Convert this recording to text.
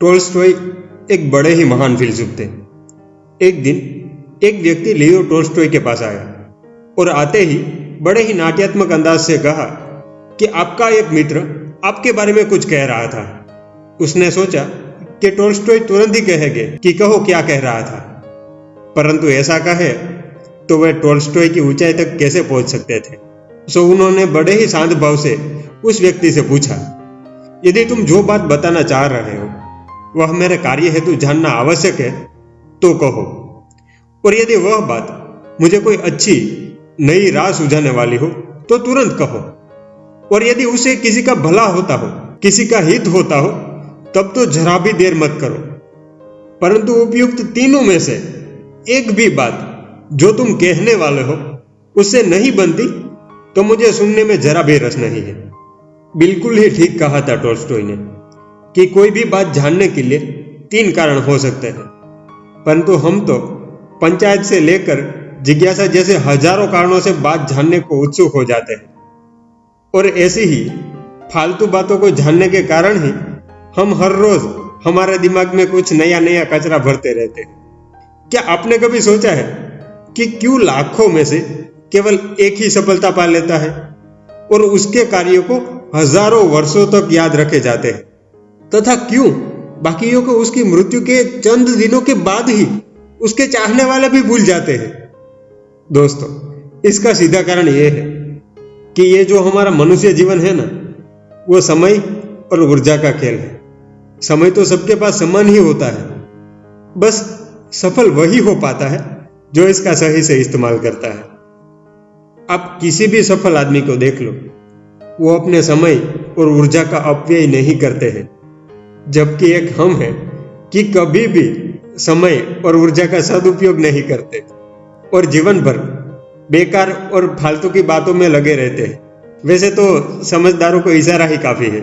Tolstoy एक बड़े ही महान फिलोसोफ थे। एक दिन एक व्यक्ति लियो टोल्स्टॉय के पास आया और आते ही बड़े ही नाट्यात्मक अंदाज से कहा कि आपका एक मित्र आपके बारे में कुछ कह रहा था। उसने सोचा कि टोल्स्टॉय तुरंत ही कहेंगे कि कहो क्या कह रहा था, परंतु ऐसा कहे तो वह टोल्स्टॉय की ऊंचाई तक कैसे पहुंच सकते थे। सो उन्होंने बड़े ही शांत भाव से उस व्यक्ति से पूछा, यदि तुम जो बात बताना चाह रहे हो वह मेरे कार्य हेतु जानना आवश्यक है तो कहो, और यदि वह बात मुझे कोई अच्छी नई राह सुझाने वाली हो तो तुरंत कहो, और यदि उसे किसी का भला होता हो, किसी का हित होता हो, तब तो जरा भी देर मत करो। परंतु उपयुक्त तीनों में से एक भी बात जो तुम कहने वाले हो उससे नहीं बनती तो मुझे सुनने में जरा भी रस नहीं है। बिल्कुल ही ठीक कहा था टोल्स्टॉय ने कि कोई भी बात जानने के लिए 3 कारण हो सकते हैं, परंतु हम तो पंचायत से लेकर जिज्ञासा जैसे हजारों कारणों से बात जानने को उत्सुक हो जाते हैं, और ऐसी ही फालतू बातों को जानने के कारण ही हम हर रोज हमारे दिमाग में कुछ नया नया कचरा भरते रहते हैं। क्या आपने कभी सोचा है कि क्यों लाखों में से केवल एक ही सफलता पा लेता है और उसके कार्यों को हजारों वर्षों तक याद रखे जाते हैं, तथा क्यों बाकियों को उसकी मृत्यु के चंद दिनों के बाद ही उसके चाहने वाले भी भूल जाते हैं। दोस्तों, इसका सीधा कारण यह है कि ये जो हमारा मनुष्य जीवन है ना, वो समय और ऊर्जा का खेल है। समय तो सबके पास समान ही होता है, बस सफल वही हो पाता है जो इसका सही से इस्तेमाल करता है। आप किसी भी सफल आदमी को देख लो, वो अपने समय और ऊर्जा का अपव्यय नहीं करते हैं, जबकि एक हम हैं कि कभी भी समय और ऊर्जा का सदुपयोग नहीं करते और जीवन भर बेकार और फालतू की बातों में लगे रहते हैं। वैसे तो समझदारों को इशारा ही काफी है।